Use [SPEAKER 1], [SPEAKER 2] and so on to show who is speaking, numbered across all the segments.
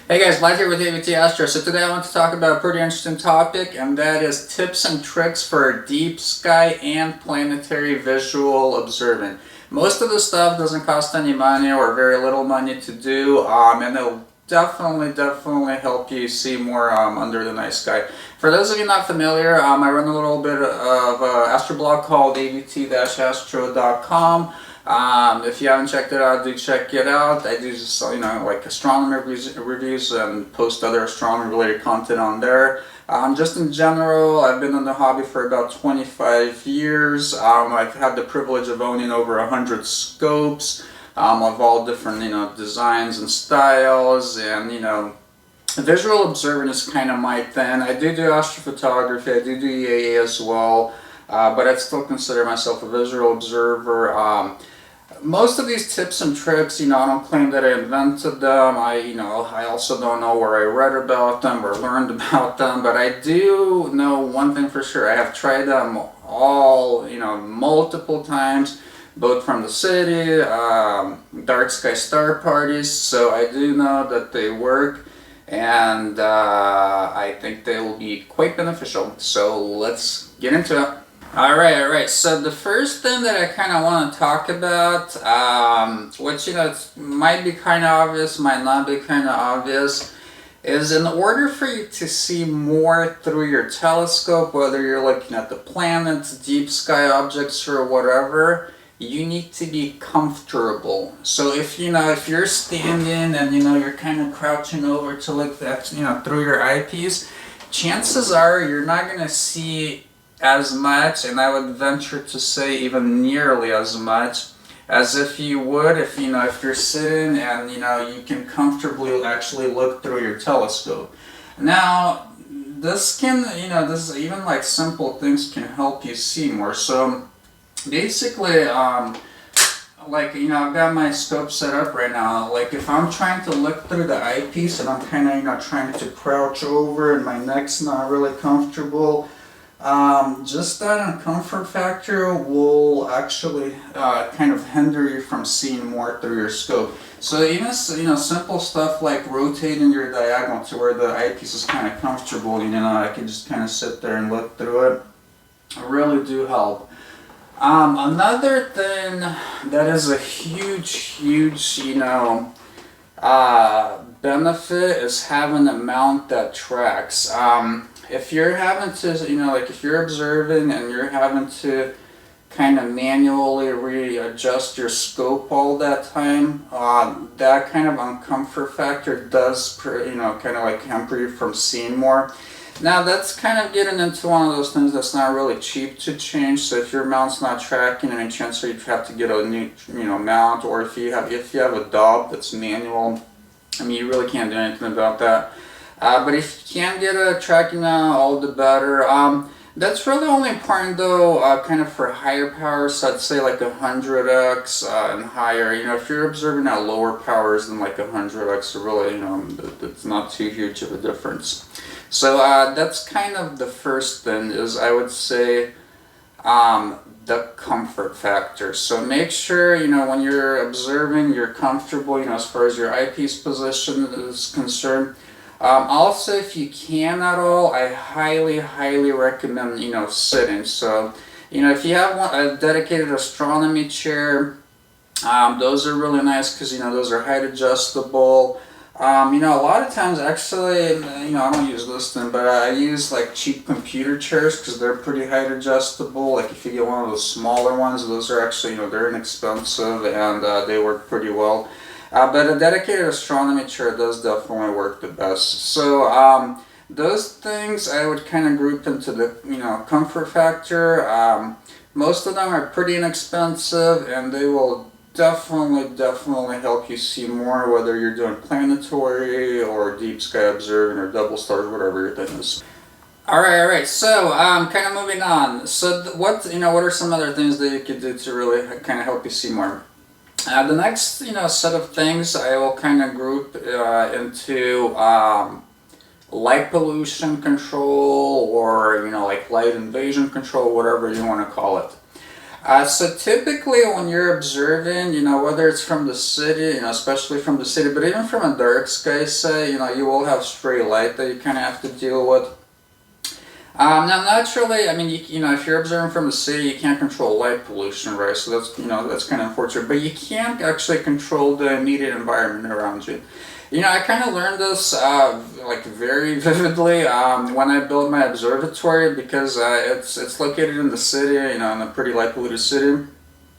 [SPEAKER 1] Hey guys, Vlad here with AVT-Astro. So today I want to talk about a pretty interesting topic, and that is tips and tricks for deep sky and planetary visual observing. Most of the stuff doesn't cost any money or very little money to do, and it'll definitely help you see more under the night sky. For those of you not familiar, I run a little bit of an astroblog called AVT-Astro.com. If you haven't checked it out, do check it out. I do just, like astronomy reviews and post other astronomy related content on there. Just in general, I've been in the hobby for about 25 years. I've had the privilege of owning over 100 scopes of all different, designs and styles, and, visual observing is kind of my thing. I do astrophotography, I do EAA as well, but I'd still consider myself a visual observer. Most of these tips and tricks, I don't claim that I invented them. I also don't know where I read about them or learned about them, but I do know one thing for sure. I have tried them all, multiple times, both from the city, dark sky star parties, so I do know that they work, and I think they will be quite beneficial. So let's get into it. Alright, so the first thing that I kind of want to talk about, which, it might be kind of obvious, might not be kind of obvious, is in order for you to see more through your telescope, whether you're looking at the planets, deep sky objects, or whatever, you need to be comfortable. So if you're standing and you're kind of crouching over to look at through your eyepiece, chances are you're not going to see as much, and I would venture to say even nearly as much as if you would if you're sitting and you can comfortably actually look through your telescope. Now this can this even like simple things can help you see more. So basically I've got my scope set up right now. Like if I'm trying to look through the eyepiece and I'm kind of trying to crouch over and my neck's not really comfortable, just that uncomfort factor will actually kind of hinder you from seeing more through your scope. So even simple stuff like rotating your diagonal to where the eyepiece is kind of comfortable, I can just kind of sit there and look through it, really do help. Another thing that is a huge benefit is having a mount that tracks. If you're having to, if you're observing and you're having to kind of manually readjust your scope all that time, that kind of uncomfort factor does, kind of like hamper you from seeing more. Now that's kind of getting into one of those things that's not really cheap to change. So if your mount's not tracking, any chance you have to get a new, mount, or if you have a Dob that's manual, you really can't do anything about that. But if you can get a tracking mount, all the better. That's really only important though, kind of for higher powers. So I'd say like 100x and higher. If you're observing at lower powers than like 100x, really, it's not too huge of a difference. So that's kind of the first thing, is I would say the comfort factor. So make sure, when you're observing, you're comfortable, as far as your eyepiece position is concerned. Also, if you can at all, I highly recommend, sitting. So, if you have a dedicated astronomy chair, those are really nice because, those are height adjustable. A lot of times actually, I don't use this thing, but I use like cheap computer chairs because they're pretty height adjustable. Like if you get one of those smaller ones, those are actually, they're inexpensive and they work pretty well. But a dedicated astronomy chair does definitely work the best. So those things I would kind of group into the comfort factor. Most of them are pretty inexpensive, and they will definitely help you see more, whether you're doing planetary or deep sky observing or double stars, whatever your thing is. Alright, so kind of moving on. So what are some other things that you could do to really kind of help you see more? The next set of things I will kind of group into light pollution control, or like light invasion control, whatever you want to call it. So typically when you're observing, whether it's from the city, especially from the city, but even from a dark sky, say, you will have stray light that you kind of have to deal with. Now, naturally, I mean, if you're observing from the city, you can't control light pollution, right? So that's kind of unfortunate. But you can actually control the immediate environment around you. I kind of learned this like very vividly when I built my observatory because it's located in the city, in a pretty light polluted city.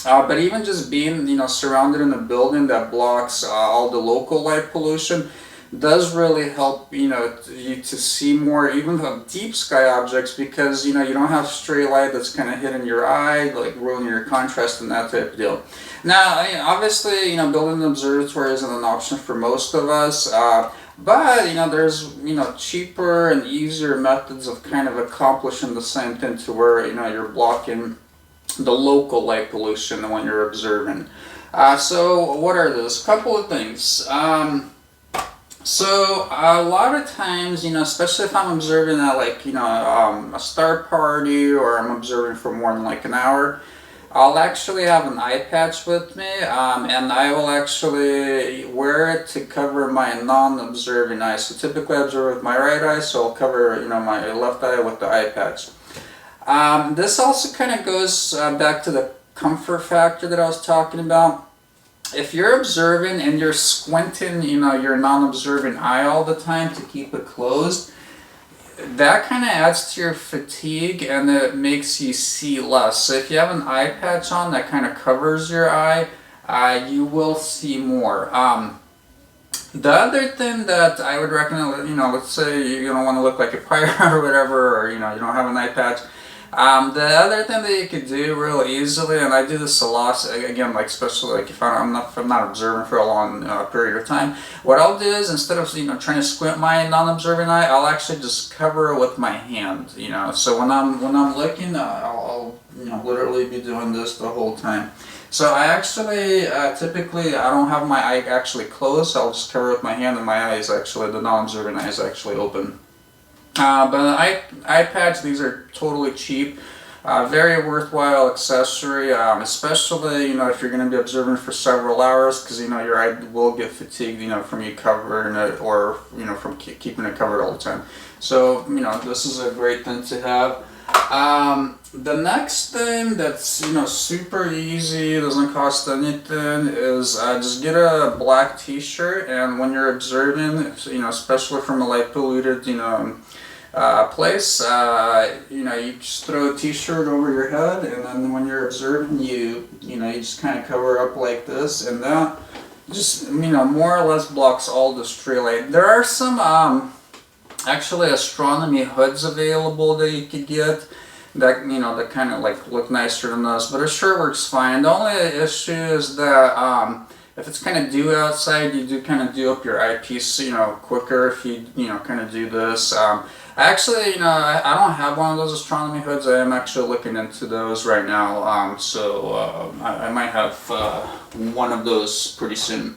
[SPEAKER 1] But even just being, surrounded in a building that blocks all the local light pollution does really help, you to see more, even the deep sky objects, because, you don't have stray light that's kind of hitting your eye, like ruining your contrast and that type of deal. Now, obviously, building an observatory isn't an option for most of us, but, there's, cheaper and easier methods of kind of accomplishing the same thing to where, you're blocking the local light pollution when you're observing. So what are those? A couple of things. So a lot of times, especially if I'm observing at like, a star party or I'm observing for more than like an hour, I'll actually have an eye patch with me, and I will actually wear it to cover my non-observing eye. So typically I observe with my right eye, so I'll cover, my left eye with the eye patch. This also kind of goes back to the comfort factor that I was talking about. If you're observing and you're squinting, your non-observing eye all the time to keep it closed, that kind of adds to your fatigue and it makes you see less. So if you have an eye patch on that kind of covers your eye, you will see more. The other thing that I would recommend, let's say you don't want to look like a pirate or whatever, or you don't have an eye patch. The other thing that you could do real easily, and I do this a lot, again, like especially like if I'm not observing for a long period of time, what I'll do is instead of trying to squint my non-observing eye, I'll actually just cover it with my hand. So when I'm looking, I'll literally be doing this the whole time. So I actually typically I don't have my eye actually closed. I'll just cover it with my hand, and my eye is actually the non-observing eye is actually open. But an eye patch, these are totally cheap, very worthwhile accessory, especially, if you're going to be observing for several hours, because, your eye will get fatigued, from you covering it or, from keeping it covered all the time. So, this is a great thing to have. The next thing that's, super easy, doesn't cost anything, is just get a black t-shirt, and when you're observing, especially from a light polluted, place, you just throw a t-shirt over your head, and then when you're observing, you just kind of cover up like this, and that just, more or less blocks all the stray light. There are some, actually astronomy hoods available that you could get that, that kind of like look nicer than this, but it sure works fine. The only issue is that, if it's kind of dew outside, you do kind of dew up your eyepiece, quicker if you, kind of do this. Actually, I don't have one of those astronomy hoods. I am actually looking into those right now. So I might have one of those pretty soon.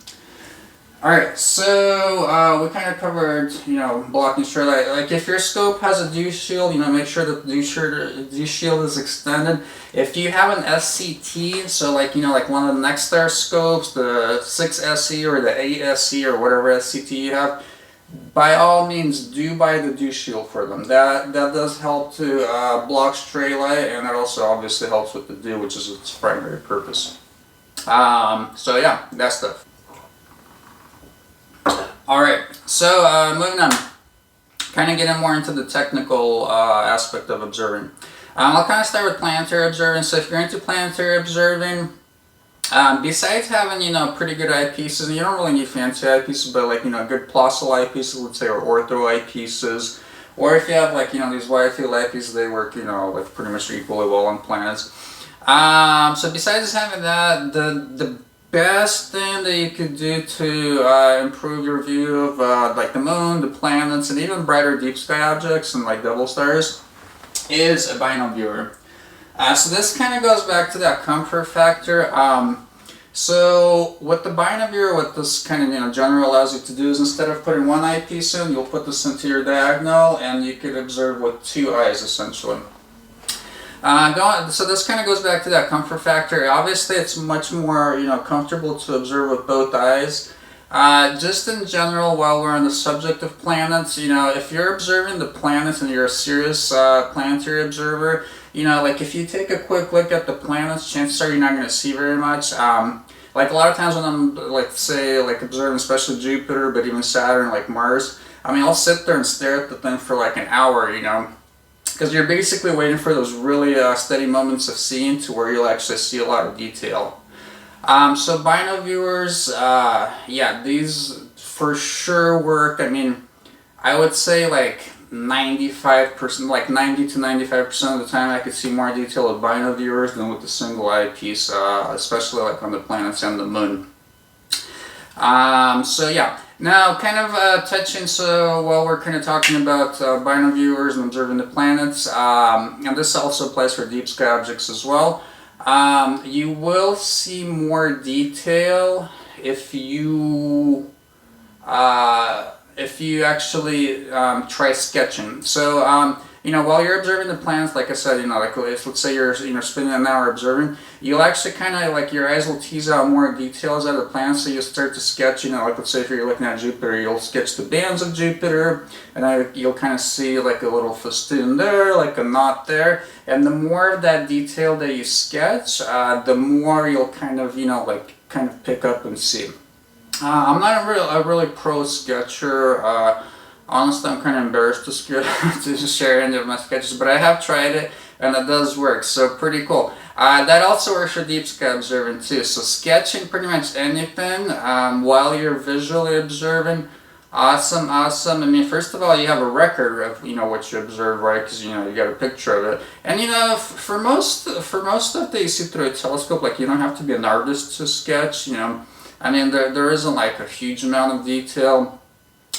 [SPEAKER 1] Alright, so we kind of covered, blocking stray light. Like if your scope has a dew shield, make sure that the dew shield is extended. If you have an SCT, so like, like one of the Nexstar scopes, the 6SE or the 8SE or whatever SCT you have, by all means do buy the dew shield for them. That does help to block stray light, and that also obviously helps with the dew, which is its primary purpose. So yeah, that stuff. Alright, so moving on, kind of getting more into the technical aspect of observing. I'll kind of start with planetary observing. So if you're into planetary observing, besides having, pretty good eyepieces, and you don't really need fancy eyepieces, but like, good Plössl eyepieces, let's say, or ortho eyepieces, or if you have like, these wide field eyepieces, they work, like pretty much equally well on planets. So besides having that, the best thing that you could do to improve your view of like the moon, the planets, and even brighter deep sky objects and like double stars is a binocular. So this kind of goes back to that comfort factor. So what the binocular, what this kind of general allows you to do is instead of putting one eyepiece in, you'll put this into your diagonal, and you could observe with two eyes essentially. So this kind of goes back to that comfort factor. Obviously, it's much more comfortable to observe with both eyes. Just in general, while we're on the subject of planets, if you're observing the planets and you're a serious planetary observer, like if you take a quick look at the planets, chances are you're not going to see very much. Like a lot of times when I'm like say like observing, especially Jupiter, but even Saturn, like Mars, I mean I'll sit there and stare at the thing for like an hour, because you're basically waiting for those really steady moments of seeing to where you'll actually see a lot of detail. So bino viewers, yeah, these for sure work. I mean, I would say like 95%, like 90 to 95% of the time I could see more detail with bino viewers than with the single eyepiece, especially like on the planets and the moon. So yeah, now kind of touching, so while we're kind of talking about bino viewers and observing the planets, and this also applies for deep sky objects as well, you will see more detail if you actually try sketching. So while you're observing the planets, like I said, like if let's say you're spending an hour observing, you'll actually kind of like your eyes will tease out more details out of the planets. So you'll start to sketch. Like let's say if you're looking at Jupiter, you'll sketch the bands of Jupiter, and you'll kind of see like a little festoon there, like a knot there. And the more of that detail that you sketch, the more you'll kind of pick up and see. I'm not a really pro sketcher. Honestly, I'm kind of embarrassed to share any of my sketches, but I have tried it and it does work, so pretty cool. That also works for deep sky observing too. So sketching pretty much anything while you're visually observing, awesome. I mean, first of all, you have a record of what you observe, right? Because you got a picture of it, and for most stuff that you see through a telescope, like you don't have to be an artist to sketch. I mean, there isn't like a huge amount of detail.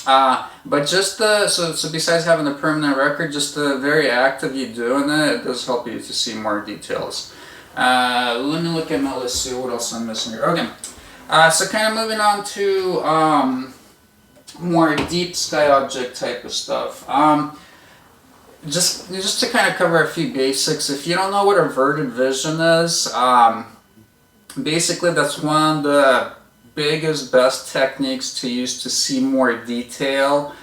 [SPEAKER 1] But just so besides having a permanent record, just the very act of you doing it does help you to see more details. Let me look at my list, see what else I'm missing here. Okay, so kind of moving on to more deep sky object type of stuff. Just to kind of cover a few basics. If you don't know what averted vision is, basically that's one of the biggest, best techniques to use to see more detail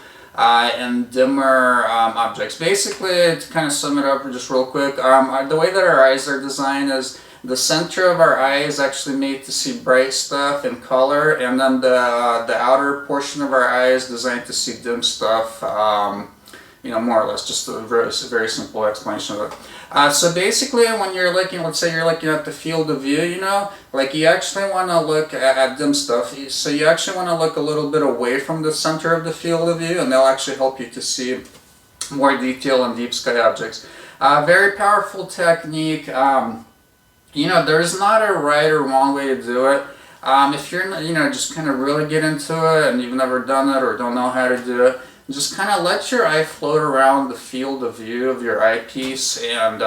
[SPEAKER 1] in dimmer objects. Basically, to kind of sum it up just real quick, the way that our eyes are designed is the center of our eye is actually made to see bright stuff in color, and then the outer portion of our eye is designed to see dim stuff, more or less, just a very simple explanation of it. So basically, when you're looking, let's say you're looking at the field of view, like you actually want to look at dim stuff. So you actually want to look a little bit away from the center of the field of view, and they'll actually help you to see more detail in deep sky objects. Very powerful technique. There's not a right or wrong way to do it. If you're, just kind of really get into it and you've never done it or don't know how to do it, just kind of let your eye float around the field of view of your eyepiece, and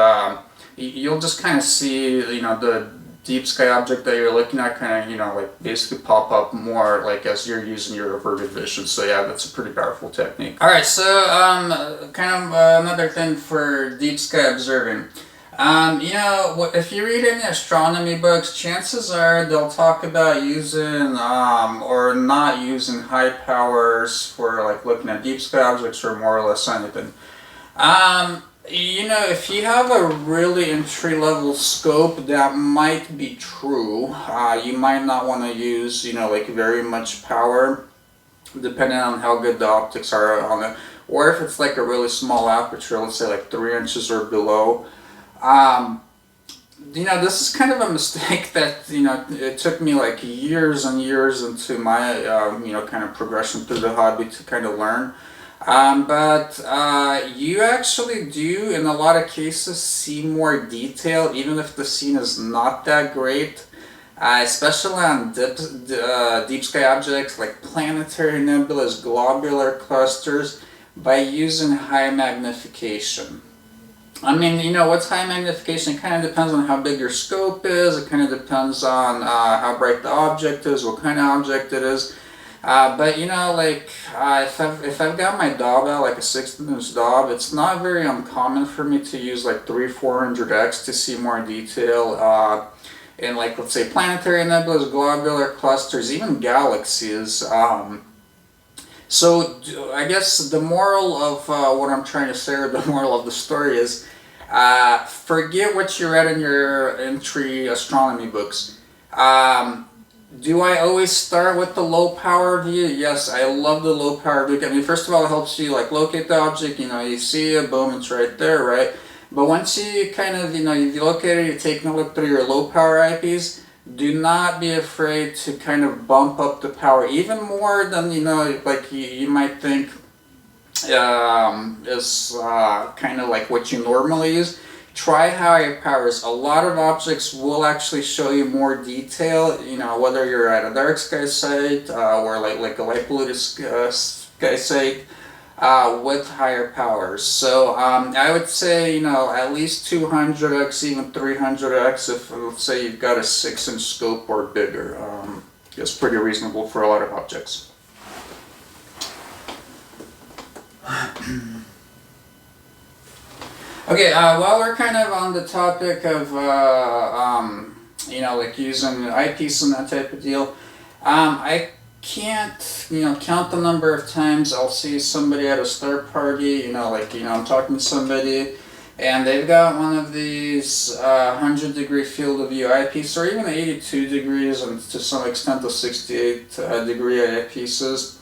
[SPEAKER 1] you'll just kind of see, the deep sky object that you're looking at kind of, like basically pop up more like as you're using your averted vision. So yeah, that's a pretty powerful technique. Alright, so kind of another thing for deep sky observing. If you read any astronomy books, chances are they'll talk about using or not using high powers for like looking at deep sky objects or more or less anything. If you have a really entry-level scope, that might be true. You might not want to use, like very much power, depending on how good the optics are on it. Or if it's like a really small aperture, let's say like 3 inches or below. This is kind of a mistake that, it took me like years and years into my, kind of progression through the hobby to kind of learn. But you actually do, in a lot of cases, see more detail, even if the scene is not that great. Especially on deep sky objects like planetary nebulas, globular clusters, by using high magnification. I mean, what's high magnification? It kind of depends on how big your scope is. It kind of depends on how bright the object is, what kind of object it is. But you know, like if I've got my Dob out, like a 16-inch Dob, it's not very uncommon for me to use like 300-400x to see more detail. In like, let's say, planetary nebulas, globular clusters, even galaxies. So I guess the moral of what I'm trying to say, or the moral of the story is, forget what you read in your entry astronomy books. Do I always start with the low power view? Yes, I love the low power view. I mean, first of all, it helps you like locate the object. You know, you see it, boom, it's right there, right? But once you kind of, you know, you locate it, you're taking a look through your low power eyepiece, do not be afraid to kind of bump up the power even more than, you know, like you might think is kind of like what you normally use. Try higher powers. A lot of objects will actually show you more detail, you know, whether you're at a dark sky site or like a light polluted sky site. With higher powers. So I would say, you know, at least 200x, even 300x if, let's say, you've got a 6-inch scope or bigger. It's pretty reasonable for a lot of objects. Okay, while we're kind of on the topic of, you know, like using the eyepiece and that type of deal, I can't, you know, count the number of times I'll see somebody at a star party, you know, like, you know, I'm talking to somebody and they've got one of these 100-degree field of view eyepiece, or even 82 degrees and to some extent the 68-degree eyepieces,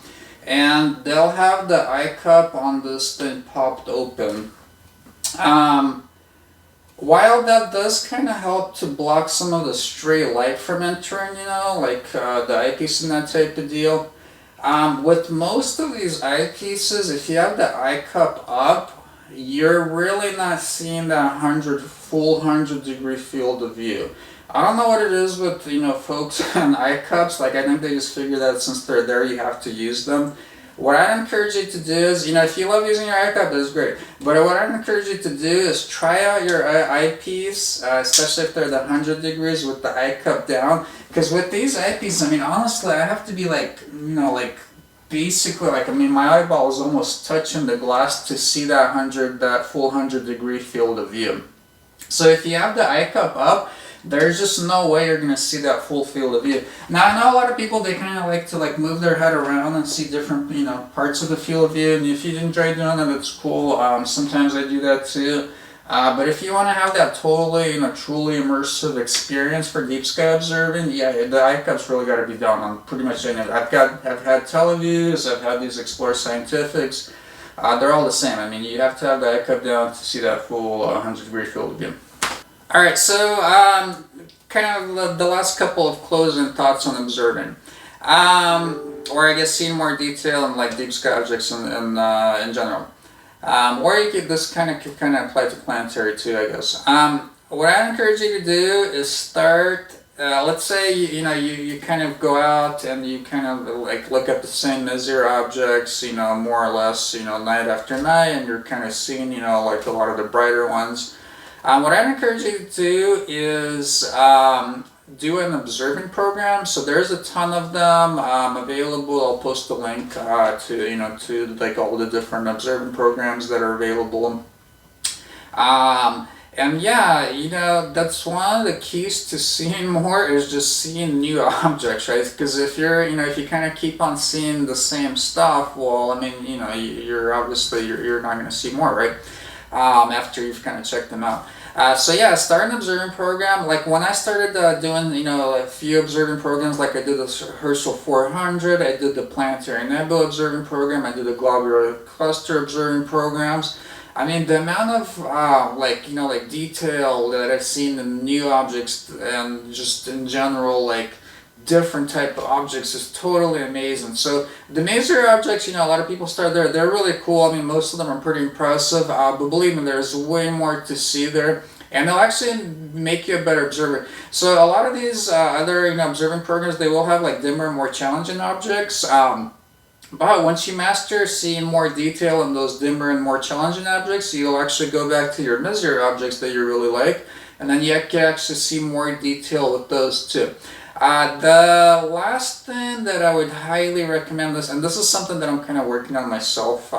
[SPEAKER 1] and they'll have the eye cup on this thing popped open. While that does kind of help to block some of the stray light from entering, you know, like the eyepiece and that type of deal, with most of these eyepieces, if you have the eye cup up, you're really not seeing that full 100-degree field of view. I don't know what it is with, you know, folks and eye cups. Like, I think they just figure that since they're there, you have to use them. What I encourage you to do is, you know, if you love using your eye cup, that's great. But what I encourage you to do is try out your eyepiece, especially if they're the 100 degrees with the eye cup down. Because with these eyepieces, I mean, honestly, I have to be like, you know, like basically, like, I mean, my eyeball is almost touching the glass to see that full 100-degree field of view. So if you have the eye cup up, there's just no way you're going to see that full field of view. Now, I know a lot of people, they kind of like to like move their head around and see different, you know, parts of the field of view. And if you enjoy doing that, it's cool. Sometimes I do that too. But if you want to have that totally, you know, truly immersive experience for deep sky observing, yeah, the eye cup's really got to be done on pretty much any. I've had Televiews, I've had these Explore Scientifics. They're all the same. I mean, you have to have the eye cup down to see that full 100-degree field of view. Alright, so kind of the last couple of closing thoughts on observing. Or I guess seeing more detail in like deep sky objects in general. Or you could, this kind of apply to planetary too, I guess. What I encourage you to do is start, let's say you kind of go out and you kind of like look at the same Messier objects, you know, more or less, you know, night after night, and you're kind of seeing, you know, like a lot of the brighter ones. What I'd encourage you to do is do an observing program. So there's a ton of them available. I'll post a link to like all the different observing programs that are available. And yeah, you know, that's one of the keys to seeing more is just seeing new objects, right? Because if if you kind of keep on seeing the same stuff, well, I mean, you know, you're obviously you're not going to see more, right? After you've kind of checked them out. So yeah, start an observing program. Like when I started doing, you know, a few observing programs, like I did the Herschel 400, I did the Planetary Nebula observing program, I did the Globular Cluster observing programs. I mean, the amount of detail that I've seen in new objects and just in general, like different type of objects is totally amazing. So the Messier objects, you know, a lot of people start there. They're really cool. I mean, most of them are pretty impressive, but believe me, there's way more to see there. And they'll actually make you a better observer. So a lot of these other, you know, observing programs, they will have like dimmer, more challenging objects. But once you master seeing more detail in those dimmer and more challenging objects, you'll actually go back to your Messier objects that you really like, and then you can actually see more detail with those too. The last thing that I would highly recommend this, and this is something that I'm kind of working on myself,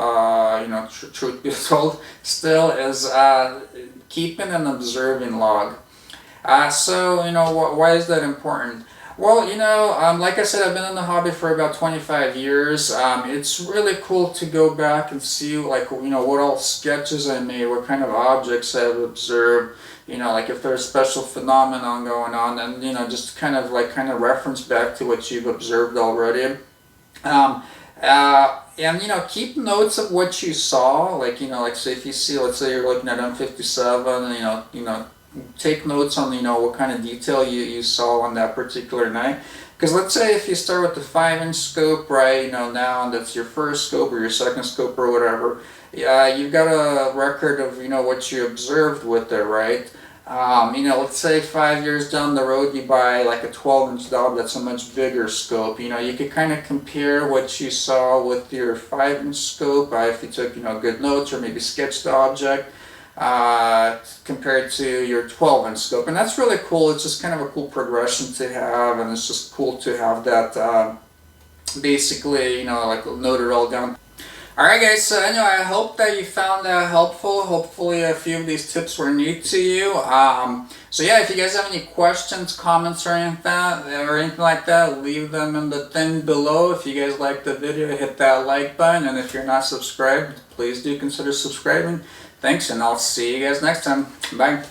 [SPEAKER 1] truth be told, still, is keeping an observing log. Why is that important? Well, like I said, I've been in the hobby for about 25 years. It's really cool to go back and see, like, what all sketches I made, what kind of objects I've observed, like if there's special phenomenon going on, and, just kind of reference back to what you've observed already. And keep notes of what you saw, like say if you see, let's say you're looking at M57, take notes on what kind of detail you saw on that particular night. Because let's say if you start with the 5-inch scope, right, now that's your first scope or your second scope or whatever, you've got a record of what you observed with it, right? Let's say 5 years down the road you buy like a 12-inch Dob that's a much bigger scope. You could kind of compare what you saw with your 5-inch scope if you took good notes or maybe sketched the object compared to your 12-inch scope. And that's really cool. It's just kind of a cool progression to have, and it's just cool to have that basically, like noted all down. Alright guys, so anyway, I hope that you found that helpful. Hopefully a few of these tips were neat to you. So yeah, if you guys have any questions, comments, or anything like that, leave them in the thing below. If you guys liked the video, hit that like button, and if you're not subscribed, please do consider subscribing. Thanks, and I'll see you guys next time. Bye.